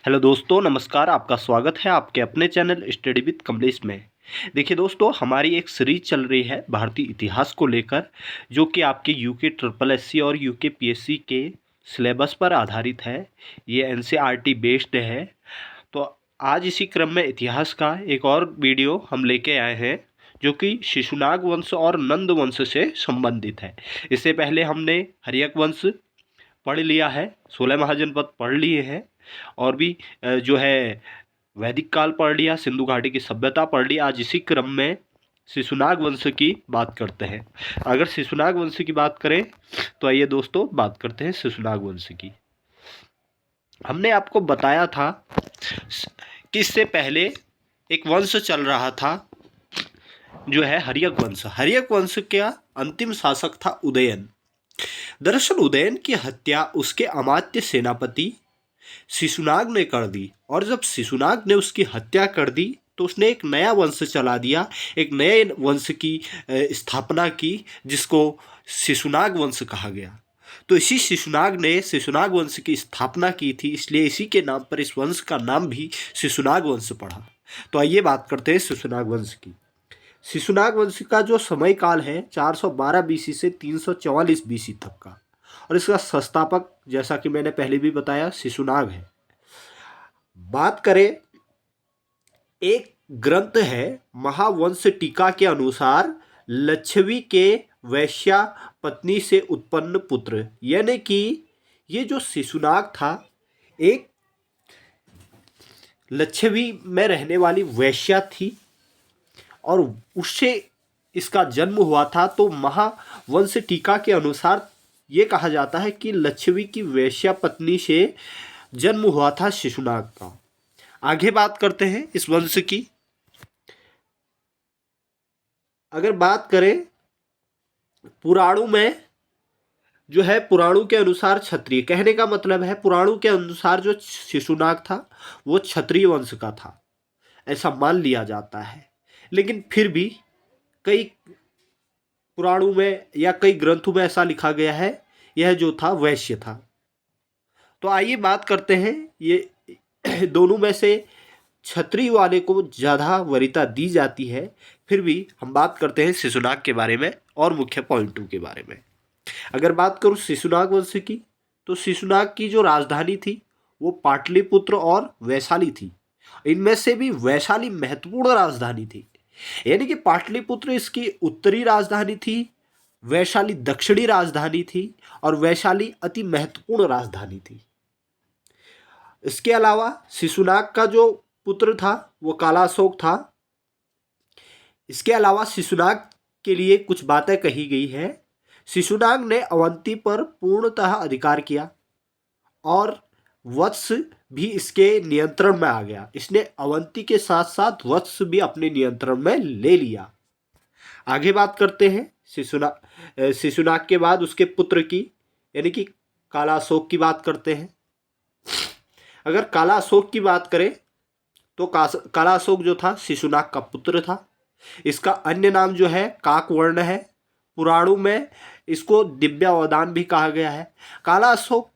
Hello दोस्तों, नमस्कार। आपका स्वागत है आपके अपने चैनल स्टडी विद कमलेश में। देखिए दोस्तों, हमारी एक सीरीज चल रही है भारतीय इतिहास को लेकर, जो कि आपके यूके ट्रिपल एससी और यूके पीएससी के सिलेबस पर आधारित है। ये एनसीईआरटी बेस्ड है। तो आज इसी क्रम में इतिहास का एक और वीडियो हम लेके आए हैं, जो कि शिशुनाग वंश और नंद वंश से संबंधित है। इससे पहले हमने हर्यक वंश पढ़ लिया है, 16 महाजनपद पढ़ लिए हैं, और भी जो है वैदिक काल पढ़ लिया, सिंधु घाटी की सभ्यता पढ़ ली। आज इसी क्रम में शिशुनाग वंश की बात करते हैं। अगर शिशुनाग वंश की बात करें तो आइए दोस्तों बात करते हैं शिशुनाग वंश की। हमने आपको बताया था कि इससे पहले एक वंश चल रहा था, जो है हर्यक वंश। हर्यक वंश का अंतिम शासक था उदयन। दरअसल उदयन की हत्या उसके अमात्य सेनापति शिशुनाग ने कर दी, और जब शिशुनाग ने उसकी हत्या कर दी तो उसने एक नया वंश चला दिया, एक नए वंश की स्थापना की, जिसको शिशुनाग वंश कहा गया। तो इसी शिशुनाग ने शिशुनाग वंश की स्थापना की थी, इसलिए इसी के नाम पर इस वंश का नाम भी शिशुनाग वंश पड़ा। तो आइए बात करते हैं शिशुनाग वंश की। शिशुनाग वंश का जो समय काल है 412 बीसी से 344 बीसी तक का, और इसका संस्थापक, जैसा कि मैंने पहले भी बताया, शिशुनाग है। बात करें, एक ग्रंथ है महावंश टीका के अनुसार लच्छवी के वैश्या पत्नी से उत्पन्न पुत्र, यानी कि ये जो शिशुनाग था एक लच्छवी में रहने वाली वैश्या थी, और उससे इसका जन्म हुआ था। तो महावंश टीका के अनुसार ये कहा जाता है कि लच्छवी की वैश्या पत्नी से जन्म हुआ था शिशुनाग का। आगे बात करते हैं इस वंश की। अगर बात करें पुराणों में, जो है पुराणों के अनुसार क्षत्रिय, कहने का मतलब है पुराणों के अनुसार जो शिशुनाग था वो क्षत्रिय वंश का था, ऐसा मान लिया जाता है। लेकिन फिर भी कई पुराणों में या कई ग्रंथों में ऐसा लिखा गया है यह जो था वैश्य था। तो आइए बात करते हैं, ये दोनों में से क्षत्रिय वाले को ज़्यादा वरीयता दी जाती है। फिर भी हम बात करते हैं शिशुनाग के बारे में और मुख्य पॉइंटों के बारे में। अगर बात करूँ शिशुनाग वंश की, तो शिशुनाग की जो राजधानी थी वो पाटलिपुत्र और वैशाली थी। इनमें से भी वैशाली महत्वपूर्ण राजधानी थी, यानी कि पाटलिपुत्र इसकी उत्तरी राजधानी थी, वैशाली दक्षिणी राजधानी थी, और वैशाली अति महत्वपूर्ण राजधानी थी। इसके अलावा शिशुनाग का जो पुत्र था वो कालाशोक था। इसके अलावा शिशुनाग के लिए कुछ बातें कही गई है। शिशुनाग ने अवंती पर पूर्णतः अधिकार किया, और वत्स भी इसके नियंत्रण में आ गया। इसने अवंती के साथ साथ वत्स भी अपने नियंत्रण में ले लिया। आगे बात करते हैं शिशुनाग के बाद उसके पुत्र की, यानी कि कालाशोक की बात करते हैं। अगर कालाशोक की बात करें तो कालाशोक जो था शिशुनाग का पुत्र था। इसका अन्य नाम जो है काकवर्ण है। पुराणों में इसको दिव्यावदान भी कहा गया है। कालाशोक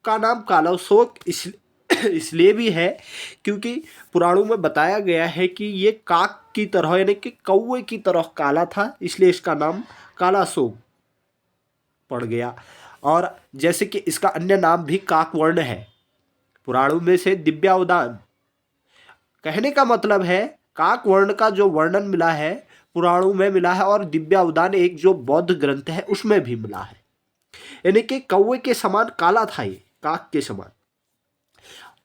का नाम कालाशोक इसलिए भी है क्योंकि पुराणों में बताया गया है कि ये काक की तरह, यानी कि कौवे की तरह काला था, इसलिए इसका नाम कालाशोक पड़ गया। और जैसे कि इसका अन्य नाम भी काकवर्ण है, पुराणों में से दिव्यावदान। कहने का मतलब है काकवर्ण का जो वर्णन मिला है पुराणों में मिला है, और दिव्यावदान एक जो बौद्ध ग्रंथ है उसमें भी मिला है। यानी कि कौवे के समान काला था ये, काक के समान।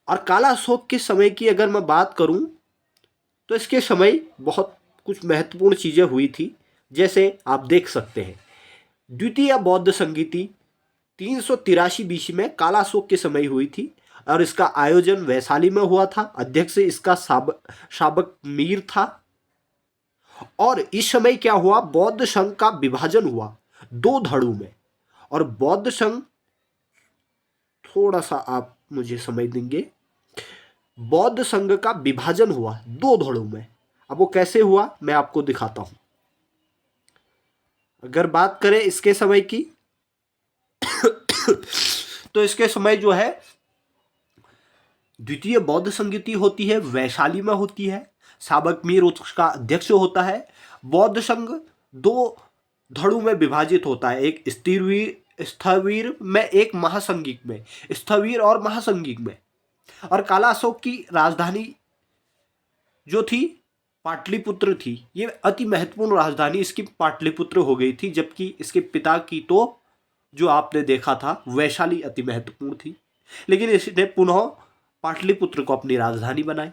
और कालाशोक के समय की अगर मैं बात करूं तो इसके समय बहुत कुछ महत्वपूर्ण चीजें हुई थी। जैसे आप देख सकते हैं, द्वितीय बौद्ध संगीति 383 बीसी में कालाशोक के समय हुई थी, और इसका आयोजन वैशाली में हुआ था। अध्यक्ष इसका शाबक मीर था। और इस समय क्या हुआ, बौद्ध संघ का विभाजन हुआ दो धड़ों में। और बौद्ध संघ, थोड़ा सा आप मुझे समझ देंगे, बौद्ध संघ का विभाजन हुआ दो धड़ों में। अब वो कैसे हुआ मैं आपको दिखाता हूं। अगर बात करें इसके समय की तो इसके समय जो है द्वितीय बौद्ध संगीति होती है वैशाली में होती है, साबक मीर उसका अध्यक्ष होता है। बौद्ध संघ दो धड़ों में विभाजित होता है, एक स्थविर में, एक महासंघिक में, स्थविर और महासंघिक में। और काला अशोक की राजधानी जो थी पाटलिपुत्र थी। ये अति महत्वपूर्ण राजधानी इसकी पाटलिपुत्र हो गई थी, जबकि इसके पिता की तो जो आपने देखा था वैशाली अति महत्वपूर्ण थी, लेकिन इसने पुनः पाटलिपुत्र को अपनी राजधानी बनाई।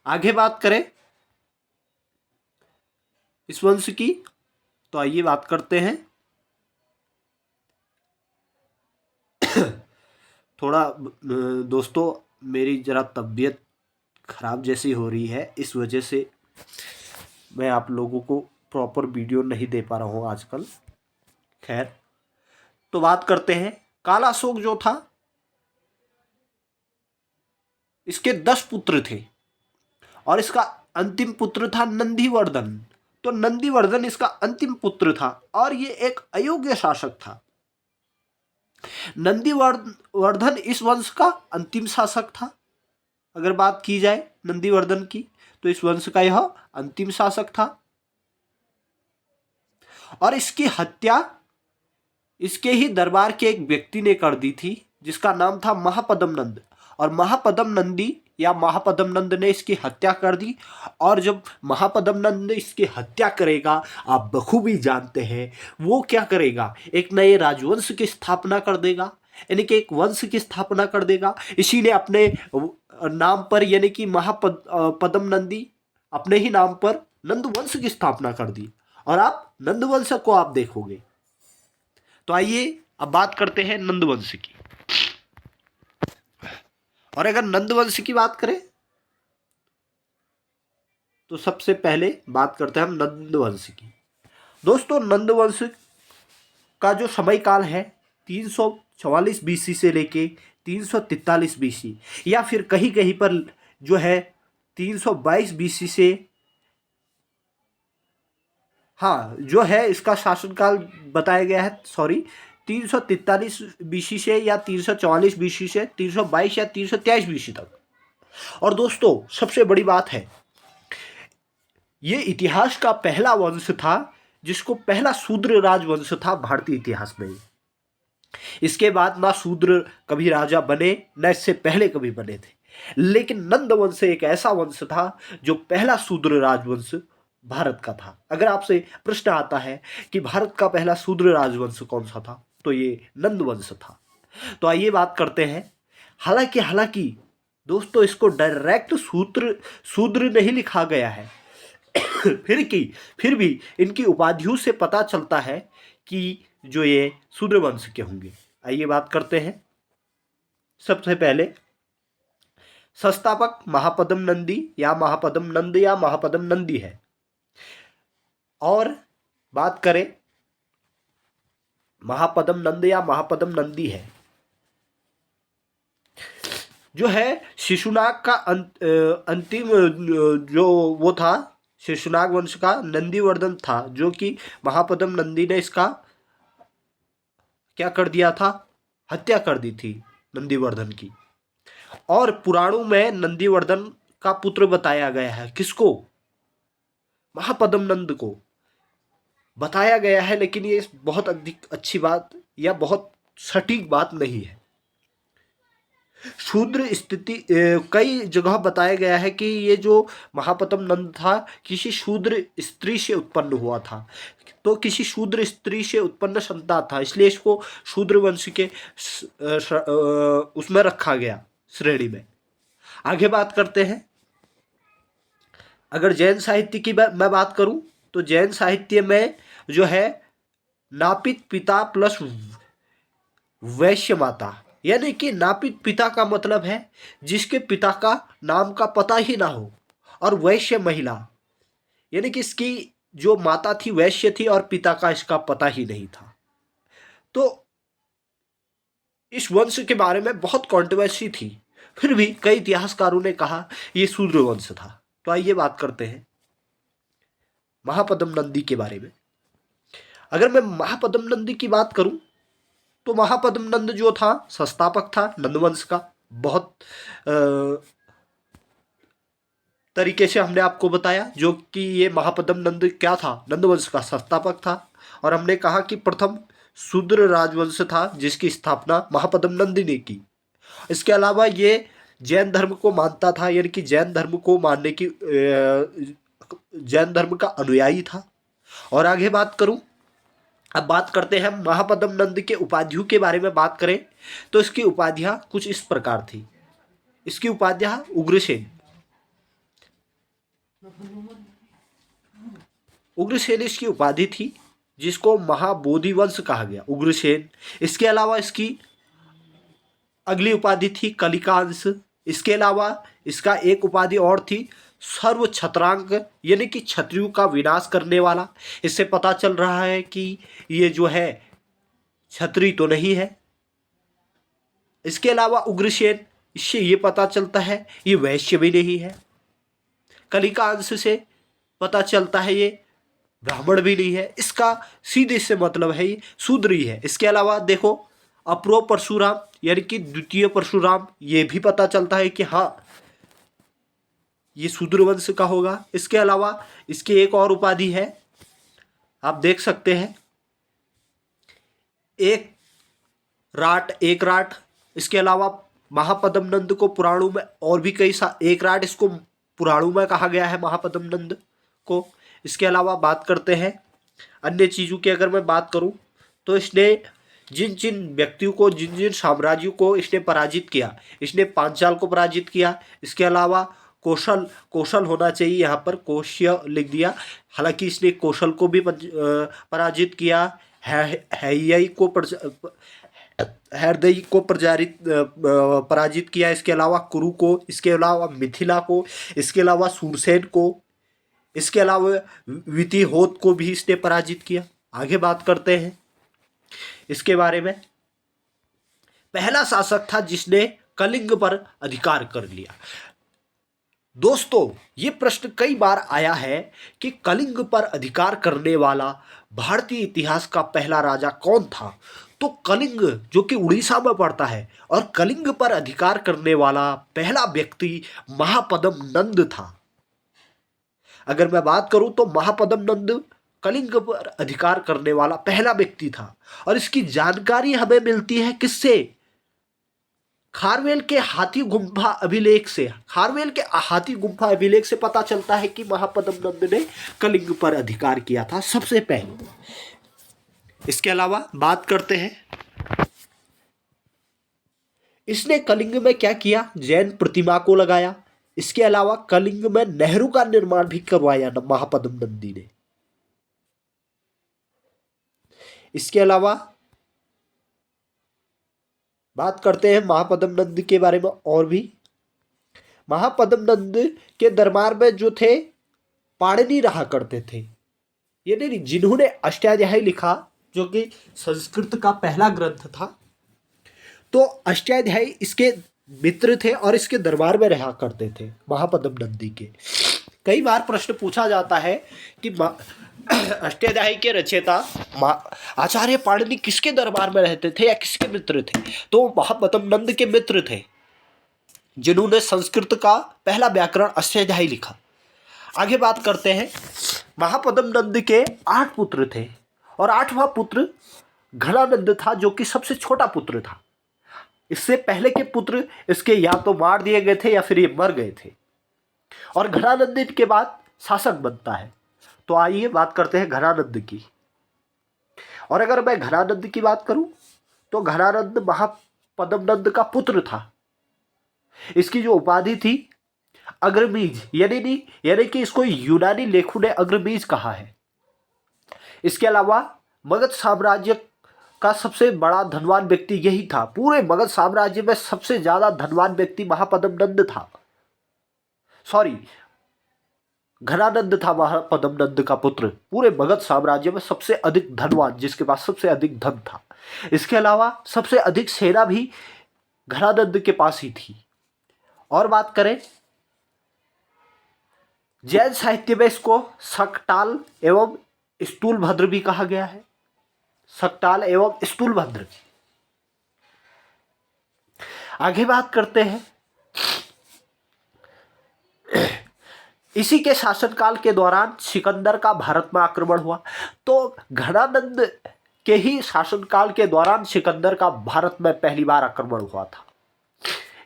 आगे बात करें इस वंश की, तो आइए बात करते हैं। थोड़ा दोस्तों मेरी जरा तबीयत खराब जैसी हो रही है, इस वजह से मैं आप लोगों को प्रॉपर वीडियो नहीं दे पा रहा हूँ आजकल। खैर, तो बात करते हैं। काला अशोक जो था इसके 10 पुत्र थे और इसका अंतिम पुत्र था नंदीवर्धन। तो नंदीवर्धन इसका अंतिम पुत्र था और ये एक अयोग्य शासक था। नंदीवर्धन इस वंश का अंतिम शासक था। अगर बात की जाए नंदीवर्धन की, तो इस वंश का यह अंतिम शासक था और इसकी हत्या इसके ही दरबार के एक व्यक्ति ने कर दी थी, जिसका नाम था महापद्म नंद। और महापद्म नंदी या महापद्म नंद ने इसकी हत्या कर दी। और जब महापद्म नंद इसकी हत्या करेगा, आप बखूबी जानते हैं वो क्या करेगा, एक नए राजवंश की स्थापना कर देगा, यानी कि एक वंश की स्थापना कर देगा। इसी ने अपने नाम पर, यानी कि महापद्म नंदी अपने ही नाम पर नंद वंश की स्थापना कर दी। और आप नंद वंश को आप देखोगे। तो आइए अब बात करते हैं नंद वंश की। और अगर नंद वंश की बात करें तो सबसे पहले बात करते हैं हम नंद वंश की। दोस्तों, नंद वंश का जो समय काल है 344 बीसी से लेके 343 बीसी, या फिर कहीं कहीं पर जो है 322 बीसी से, हाँ जो है इसका शासनकाल बताया गया है, सॉरी 343 बीसी से या 344 बीसी से 322 या 323 बीसी तक। और दोस्तों सबसे बड़ी बात है, ये इतिहास का पहला वंश था जिसको पहला शूद्र राजवंश था भारतीय इतिहास में। इसके बाद ना शूद्र कभी राजा बने, न इससे पहले कभी बने थे, लेकिन नंद वंश एक ऐसा वंश था जो पहला शूद्र राजवंश भारत का था। अगर आपसे प्रश्न आता है कि भारत का पहला शूद्र राजवंश कौन सा था, तो ये नंद वंश था। तो आइए बात करते हैं। हालांकि दोस्तों इसको डायरेक्ट शूद्र नहीं लिखा गया है, फिर भी इनकी उपाधियों से पता चलता है कि जो ये शूद्र वंश के होंगे। आइए बात करते हैं। सबसे पहले संस्थापक महापद्म नंदी या महापद्म नंद या महापद्म नंदी है। और बात करें महापद्म नंद या महापद्म नंदी है, जो है शिशुनाग का अंतिम जो वो था, शिशुनाग वंश का नंदीवर्धन था, जो कि महापद्म नंदी ने इसका क्या कर दिया था, हत्या कर दी थी नंदीवर्धन की। और पुराणों में नंदीवर्धन का पुत्र बताया गया है, किसको, महापद्म नंद को बताया गया है, लेकिन ये बहुत अधिक अच्छी बात या बहुत सटीक बात नहीं है। शूद्र स्थिति कई जगह बताया गया है कि ये जो महापद्म नंद था किसी शूद्र स्त्री से उत्पन्न हुआ था, तो किसी शूद्र स्त्री से उत्पन्न संतान था, इसलिए इसको शूद्र वंश के उसमें रखा गया, श्रेणी में। आगे बात करते हैं। अगर जैन साहित्य की मैं बात करूं, तो जैन साहित्य में जो है नापित पिता प्लस वैश्य माता, यानी कि नापित पिता का मतलब है जिसके पिता का नाम का पता ही ना हो, और वैश्य महिला यानी कि इसकी जो माता थी वैश्य थी और पिता का इसका पता ही नहीं था। तो इस वंश के बारे में बहुत कंट्रोवर्सी थी, फिर भी कई इतिहासकारों ने कहा यह शूद्र वंश था। तो आइए बात करते हैं महापद्म नंदी के बारे में। अगर मैं महापद्म नंदी की बात करूं, तो महापद्म नंद जो था संस्थापक था नंदवंश का, बहुत तरीके से हमने आपको बताया, जो कि ये महापद्म नंद क्या था, नंद वंश का संस्थापक था। और हमने कहा कि प्रथम शूद्र राजवंश था जिसकी स्थापना महापद्म नंद ने की। इसके अलावा ये जैन धर्म को मानता था, यानी कि जैन धर्म को मानने की जैन धर्म का अनुयायी था। और आगे बात करूं, अब बात करते हैं महापद्म नंद के उपाधियों के बारे में बात करें तो इसकी उपाधियां कुछ इस प्रकार थी। इसकी उपाधियां उग्रसेन, उग्रसेन इसकी उपाधि थी, जिसको महाबोधि वंश कहा गया, उग्रसेन। इसके अलावा इसकी अगली उपाधि थी कलिकांश। इसके अलावा इसका एक उपाधि और थी सर्व छत्रांक, यानी कि क्षत्रियों का विनाश करने वाला। इससे पता चल रहा है कि ये जो है क्षत्रिय तो नहीं है। इसके अलावा उग्रसेन, इससे ये पता चलता है ये वैश्य भी नहीं है। कलिकांश से पता चलता है ये ब्राह्मण भी नहीं है। इसका सीधे से मतलब है ये शूद्र ही है। इसके अलावा देखो अपरो परशुराम, यानी कि द्वितीय परशुराम, ये भी पता चलता है कि हाँ ये शूद्र वंश का होगा। इसके अलावा इसकी एक और उपाधि है, आप देख सकते हैं, एक राट। इसके अलावा महापद्म नंद को पुराणों में और भी कई एक राट इसको पुराणों में कहा गया है महापद्म नंद को। इसके अलावा बात करते हैं अन्य चीज़ों की। अगर मैं बात करूं तो इसने जिन जिन व्यक्तियों को, जिन जिन साम्राज्यों को इसने पराजित किया, इसने पांचाल को पराजित किया। इसके अलावा कौशल होना चाहिए, यहाँ पर कौश्य लिख दिया, हालांकि इसने कौशल को भी पराजित किया। हैयई को हरदई को पराजित किया। इसके अलावा कुरु को, इसके अलावा मिथिला को, इसके अलावा सूरसेन को, इसके अलावा वितिहोत को भी इसने पराजित किया। आगे बात करते हैं इसके बारे में। पहला शासक था जिसने कलिंग पर अधिकार कर लिया। दोस्तों ये प्रश्न कई बार आया है कि कलिंग पर अधिकार करने वाला भारतीय इतिहास का पहला राजा कौन था। तो कलिंग जो कि उड़ीसा में पड़ता है, और कलिंग पर अधिकार करने वाला पहला व्यक्ति महापद्म नंद था। अगर मैं बात करूं तो महापद्म नंद कलिंग पर अधिकार करने वाला पहला व्यक्ति था। और इसकी जानकारी हमें मिलती है किससे? खारवेल के हाथी गुम्फा अभिलेख से। खारवेल के हाथी गुम्फा अभिलेख से पता चलता है कि महापद्म नंद ने कलिंग पर अधिकार किया था सबसे पहले। इसके अलावा बात करते हैं इसने कलिंग में क्या किया, जैन प्रतिमा को लगाया। इसके अलावा कलिंग में नहरों का निर्माण भी करवाया महापद्म नंदी ने। इसके अलावा बात करते हैं महापद्म नंद के बारे में और भी। महापद्म नंद के दरबार में जो थे पाणिनि रहा करते थे, यानी जिन्होंने अष्टाध्यायी लिखा, जो कि संस्कृत का पहला ग्रंथ था। तो अष्टाध्यायी इसके मित्र थे और इसके दरबार में रहा करते थे महापद्म नंदी के। कई बार प्रश्न पूछा जाता है कि अष्टाध्यायी के रचयिता आचार्य पाणिनि किसके दरबार में रहते थे या किसके मित्र थे। तो महापद्म नंद के मित्र थे, जिन्होंने संस्कृत का पहला व्याकरण अष्टाध्यायी लिखा। आगे बात करते हैं, महापद्म नंद के 8 पुत्र थे और 8वां पुत्र घनानंद था, जो कि सबसे छोटा पुत्र था। इससे पहले के पुत्र इसके या तो मार दिए गए थे या फिर ये मर गए थे। और घनानंद के बाद शासक बनता है। तो आइए बात करते हैं घनानंद की। और अगर मैं घनानंद की बात करूं तो घनानंद महापद्म नंद का पुत्र था। इसकी जो उपाधि थी अग्रमीज, यानी कि इसको यूनानी लेखों ने अग्रमीज कहा है। इसके अलावा मगध साम्राज्य का सबसे बड़ा धनवान व्यक्ति यही था। पूरे मगध साम्राज्य में सबसे ज्यादा धनवान व्यक्ति महापद्म नंद था। सॉरी, घनानंद था महापद्म नंद का पुत्र। पूरे मगध साम्राज्य में सबसे अधिक धनवान, जिसके पास सबसे अधिक धन था। इसके अलावा सबसे अधिक सेना भी घनानंद के पास ही थी। और बात करें, जैन साहित्य में इसको शकटाल एवं स्थूलभद्र भी कहा गया है। शकटाल एवं स्थूलभद्र। आगे बात करते हैं। इसी के शासनकाल के दौरान सिकंदर का भारत में आक्रमण हुआ। तो घनानंद के ही शासनकाल के दौरान सिकंदर का भारत में पहली बार आक्रमण हुआ था।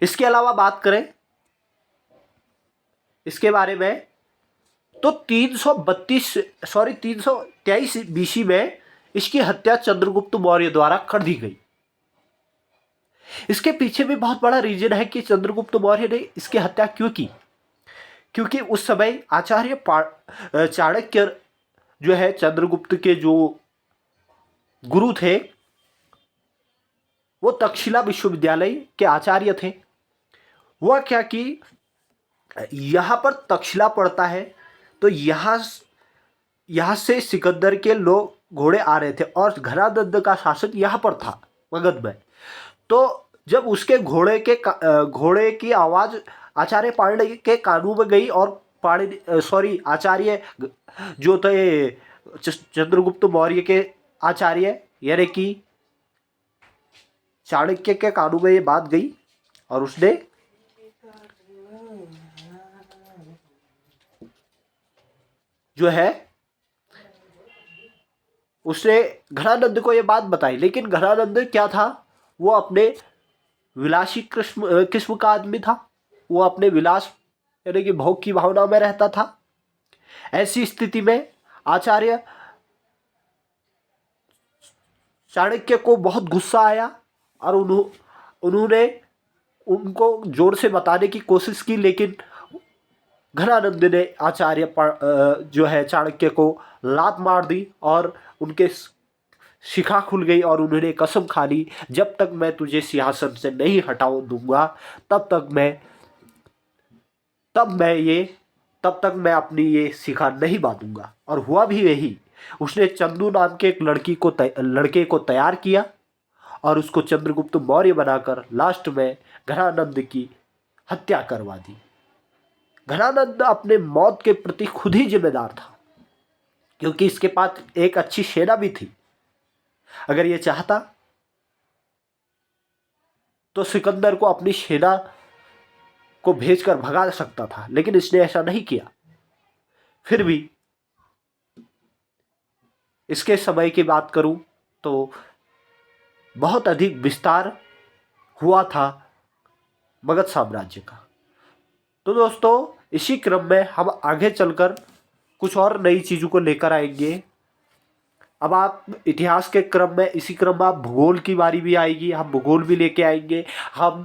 इसके अलावा बात करें इसके बारे में, तो 323 बीसी में इसकी हत्या चंद्रगुप्त मौर्य द्वारा कर दी गई। इसके पीछे भी बहुत बड़ा रीजन है कि चंद्रगुप्त मौर्य ने इसकी हत्या क्यों की, क्योंकि उस समय आचार्य चाणक्य जो है चंद्रगुप्त के जो गुरु थे वो तक्षशिला विश्वविद्यालय के आचार्य थे। वह क्या कि यहाँ पर तक्षशिला पड़ता है, तो यहाँ से सिकंदर के लोग घोड़े आ रहे थे और घनानंद का शासन यहाँ पर था मगध में। तो जब उसके घोड़े की आवाज़ आचार्य पाणिनि के कानों में गई और आचार्य जो थे चंद्रगुप्त मौर्य के आचार्य यानी कि चाणक्य के कानों में ये बात गई और उसने जो है उसने घनानंद को ये बात बताई। लेकिन घनानंद क्या था, वो अपने विलासी किस्म का आदमी था। वो अपने विलास यानी कि भोग की भावना में रहता था। ऐसी स्थिति में आचार्य चाणक्य को बहुत गुस्सा आया और उन्होंने उनको जोर से बताने की कोशिश की, लेकिन घनानंद ने आचार्य जो है चाणक्य को लात मार दी और उनके शिखा खुल गई और उन्होंने कसम खा ली, जब तक मैं तुझे सिंहासन से नहीं हटाओ दूंगा तब तक मैं अपनी ये शिखा नहीं बांधूंगा। और हुआ भी यही। उसने चंदू नाम के एक लड़के को तैयार किया और उसको चंद्रगुप्त मौर्य बनाकर लास्ट में घनानंद की हत्या करवा दी। घनानंद अपने मौत के प्रति खुद ही जिम्मेदार था, क्योंकि इसके पास एक अच्छी सेना भी थी। अगर ये चाहता तो सिकंदर को अपनी सेना को भेजकर भगा सकता था, लेकिन इसने ऐसा नहीं किया। फिर भी इसके समय की बात करूं तो बहुत अधिक विस्तार हुआ था मगध साम्राज्य का। तो दोस्तों इसी क्रम में हम आगे चलकर कुछ और नई चीज़ों को लेकर आएंगे। अब आप इतिहास के क्रम में, इसी क्रम में आप भूगोल की बारी भी आएगी, हम भूगोल भी लेके आएंगे, हम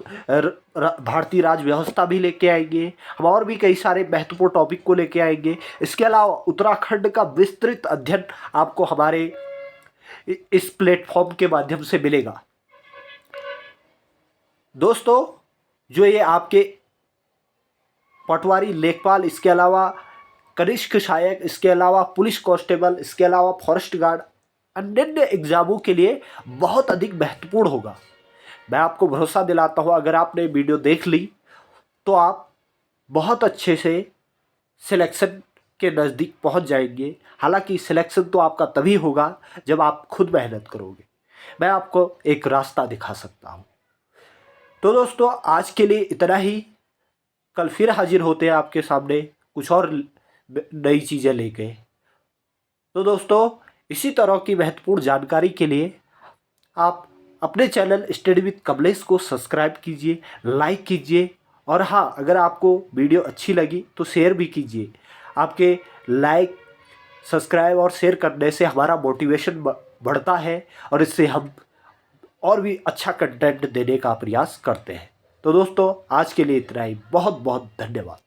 भारतीय राज व्यवस्था भी लेके आएंगे, हम और भी कई सारे महत्वपूर्ण टॉपिक को लेके आएंगे। इसके अलावा उत्तराखंड का विस्तृत अध्ययन आपको हमारे इस प्लेटफॉर्म के माध्यम से मिलेगा। दोस्तों जो ये आपके पटवारी, लेखपाल, इसके अलावा कनिष्क सहायक, इसके अलावा पुलिस कांस्टेबल, इसके अलावा फॉरेस्ट गार्ड, अन्य एग्जामों के लिए बहुत अधिक महत्वपूर्ण होगा। मैं आपको भरोसा दिलाता हूँ, अगर आपने वीडियो देख ली तो आप बहुत अच्छे से सिलेक्शन के नज़दीक पहुँच जाएंगे। हालांकि सिलेक्शन तो आपका तभी होगा जब आप खुद मेहनत करोगे। मैं आपको एक रास्ता दिखा सकता हूँ। तो दोस्तों आज के लिए इतना ही। कल फिर हाजिर होते हैं आपके सामने कुछ और नई चीज़ें लेके। तो दोस्तों इसी तरह की महत्वपूर्ण जानकारी के लिए आप अपने चैनल स्टडी विद कमलेश को सब्सक्राइब कीजिए, लाइक कीजिए और हाँ, अगर आपको वीडियो अच्छी लगी तो शेयर भी कीजिए। आपके लाइक, सब्सक्राइब और शेयर करने से हमारा मोटिवेशन बढ़ता है और इससे हम और भी अच्छा कंटेंट देने का प्रयास करते हैं। तो दोस्तों आज के लिए इतना ही। बहुत बहुत धन्यवाद।